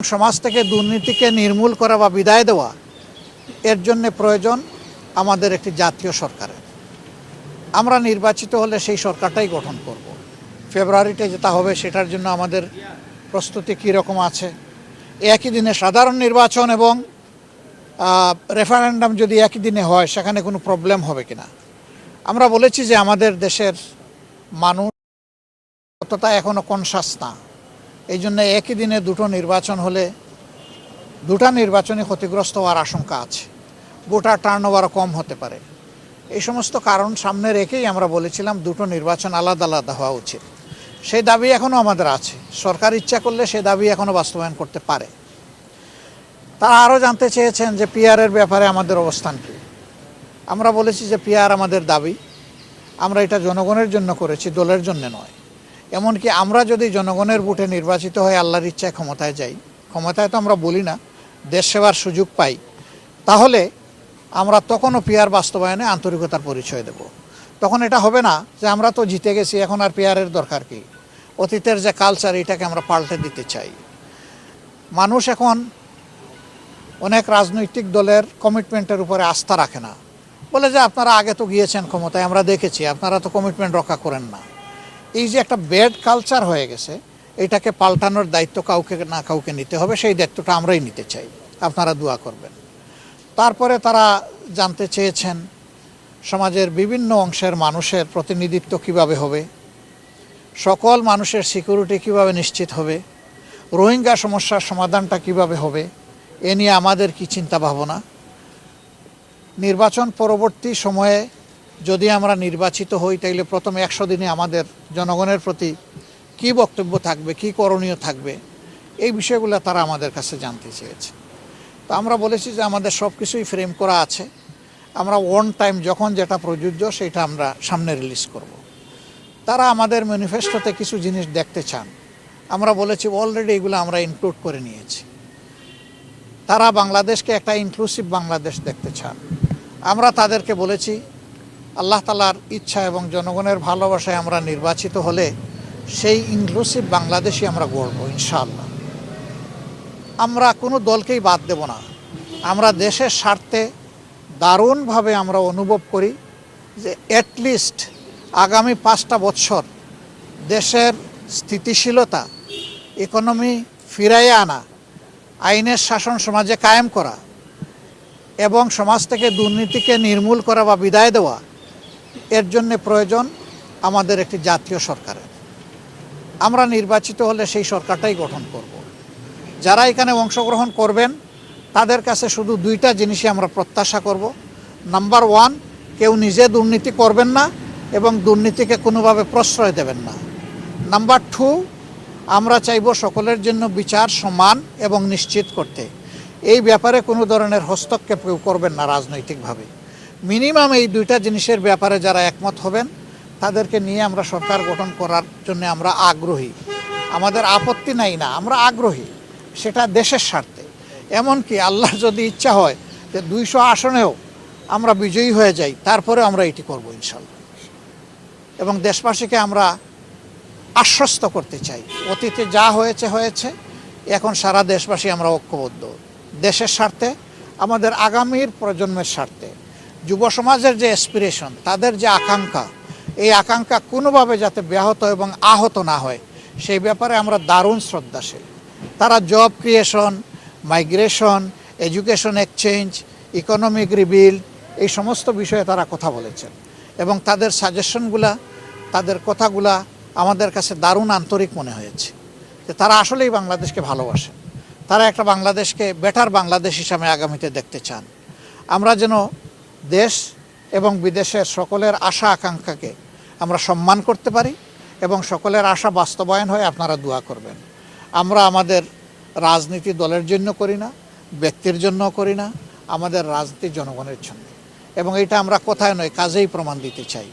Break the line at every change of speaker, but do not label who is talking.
সমাজ থেকে দুর্নীতিকে নির্মূল করা বা বিদায় দেওয়া এর জন্য প্রয়োজন আমাদের একটি জাতীয় সরকারের। আমরা নির্বাচিত হলে সেই সরকারটাই গঠন করব। ফেব্রুয়ারিতে যেটা হবে সেটার জন্য আমাদের প্রস্তুতি কী রকম আছে। একই দিনে সাধারণ নির্বাচন এবং রেফারেন্ডাম যদি একই দিনে হয় সেখানে কোনো প্রবলেম হবে কিনা। আমরা বলেছি যে আমাদের দেশের মানুষ ততটা এখনও কনসাস না, এই জন্য একই দিনে দুটো নির্বাচন হলে দুটা নির্বাচনই ক্ষতিগ্রস্ত হওয়ার আশঙ্কা আছে, ভোটার টার্নওভারও কম হতে পারে। এই সমস্ত কারণ সামনে রেখেই আমরা বলেছিলাম দুটো নির্বাচন আলাদা আলাদা হওয়া উচিত। সেই দাবি এখনও আমাদের আছে, সরকার ইচ্ছা করলে সেই দাবি এখনও বাস্তবায়ন করতে পারে। তারা আরও জানতে চেয়েছেন যে পিআরের ব্যাপারে আমাদের অবস্থান কী। আমরা বলেছি যে পিআর আমাদের দাবি, আমরা এটা জনগণের জন্য করেছি, দলের জন্য নয়। এমনকি আমরা যদি জনগণের ভোটে নির্বাচিত হয়ে আল্লাহর ইচ্ছায় ক্ষমতায় যাই, ক্ষমতায় তো আমরা বলি না, দেশ সেবার সুযোগ পাই, তাহলে আমরা তখনও পিআর বাস্তবায়নে আন্তরিকতার পরিচয় দেব। তখন এটা হবে না যে আমরা তো জিতে গেছি, এখন আর পিআরের দরকার কি। অতীতের যে কালচার এটাকে আমরা পাল্টে দিতে চাই। মানুষ এখন অনেক রাজনৈতিক দলের কমিটমেন্টের উপরে আস্থা রাখে না, বলে যে আপনারা আগে তো গিয়েছেন ক্ষমতায়, আমরা দেখেছি আপনারা তো কমিটমেন্ট রক্ষা করেন না। এই যে একটা ব্যাড কালচার হয়ে গেছে, এটাকে পাল্টানোর দায়িত্ব কাউকে না কাউকে নিতে হবে। সেই দায়িত্বটা আমরাই নিতে চাই, আপনারা দোয়া করবেন। তারপরে তারা জানতে চেয়েছেন সমাজের বিভিন্ন অংশের মানুষের প্রতিনিধিত্ব কিভাবে হবে, সকল মানুষের সিকিউরিটি কিভাবে নিশ্চিত হবে, রোহিঙ্গা সমস্যার সমাধানটা কিভাবে হবে, এ নিয়ে আমাদের কি চিন্তা ভাবনা। নির্বাচন পরবর্তী সময়ে যদি আমরা নির্বাচিত হই তাইলে প্রথম 100 দিনে আমাদের জনগণের প্রতি কী বক্তব্য থাকবে, কী করণীয় থাকবে, এই বিষয়গুলো তারা আমাদের কাছে জানতে চেয়েছে। তো আমরা বলেছি যে আমাদের সব কিছুই ফ্রেম করা আছে, আমরা ওয়ান টাইম যখন যেটা প্রযোজ্য সেটা আমরা সামনে রিলিজ করব। তারা আমাদের ম্যানিফেস্টোতে কিছু জিনিস দেখতে চান, আমরা বলেছি অলরেডি এগুলো আমরা ইনক্লুড করে নিয়েছি। তারা বাংলাদেশকে একটা ইনক্লুসিভ বাংলাদেশ দেখতে চান। আমরা তাদেরকে বলেছি আল্লাহ তাআলার ইচ্ছা এবং জনগণের ভালোবাসায় আমরা নির্বাচিত হলে সেই ইনক্লুসিভ বাংলাদেশই আমরা গড়ব ইনশাআল্লাহ। আমরা কোনো দলকেই বাদ দেব না। আমরা দেশের স্বার্থে দারুণভাবে আমরা অনুভব করি যে অ্যাটলিস্ট আগামী 5টা বছর দেশের স্থিতিশীলতা, ইকোনমি ফিরাইয়ে আনা, আইনের শাসন সমাজে কায়েম করা এবং সমাজ থেকে দুর্নীতিকে নির্মূল করা বা বিদায় দেওয়া এর জন্য প্রয়োজন আমাদের একটি জাতীয় সরকারের। আমরা নির্বাচিত হলে সেই সরকারটাই গঠন করব। যারা এখানে অংশগ্রহণ করবেন তাদের কাছে শুধু দুইটা জিনিসই আমরা প্রত্যাশা করব। নাম্বার 1, কেউ নিজে দুর্নীতি করবেন না এবং দুর্নীতিকে কোনোভাবে প্রশ্রয় দেবেন না। নাম্বার 2, আমরা চাইব সকলের জন্য বিচার সমান এবং নিশ্চিত করতে। এই ব্যাপারে কোনো ধরনের হস্তক্ষেপ কেউ করবেন না রাজনৈতিকভাবে। মিনিমাম এই দুইটা জিনিসের ব্যাপারে যারা একমত হবেন তাদেরকে নিয়ে আমরা সরকার গঠন করার জন্য আমরা আগ্রহী। আমাদের আপত্তি নাই না, আমরা আগ্রহী, সেটা দেশের স্বার্থে। এমনকি আল্লাহর যদি ইচ্ছা হয় যে 200 আসনেও আমরা বিজয়ী হয়ে যাই, তারপরে আমরা এটি করব ইনশাল্লাহ। এবং দেশবাসীকে আমরা আশ্বস্ত করতে চাই, অতীতে যা হয়েছে হয়েছে, এখন সারা দেশবাসী আমরা ঐক্যবদ্ধ দেশের স্বার্থে, আমাদের আগামীর প্রজন্মের স্বার্থে। যুব সমাজের যে অ্যাসপিরেশন, তাদের যে আকাঙ্ক্ষা, এই আকাঙ্ক্ষা কোনোভাবে যাতে ব্যাহত এবং আহত না হয় সেই ব্যাপারে আমরা দারুণ শ্রদ্ধাশীল। তারা job creation, migration, education exchange, economic rebuild, এই সমস্ত বিষয়ে তারা কথা বলেছেন এবং তাদের সাজেশনগুলা, তাদের কথাগুলা আমাদের কাছে দারুণ আন্তরিক মনে হয়েছে যে তারা আসলেই বাংলাদেশকে ভালোবাসেন। তারা একটা বাংলাদেশকে বেটার বাংলাদেশ হিসাবে আগামীতে দেখতে চান। আমরা যেন দেশ এবং বিদেশের সকলের আশা আকাঙ্ক্ষাকে আমরা সম্মান করতে পারি এবং সকলের আশা বাস্তবায়ন হয়, আপনারা দোয়া করবেন। আমরা আমাদের রাজনীতি দলের জন্য করি না, ব্যক্তির জন্য করি না, আমাদের রাজনীতি জনগণের জন্য, এবং এটা আমরা কথায় নয় কাজেই প্রমাণ দিতে চাই।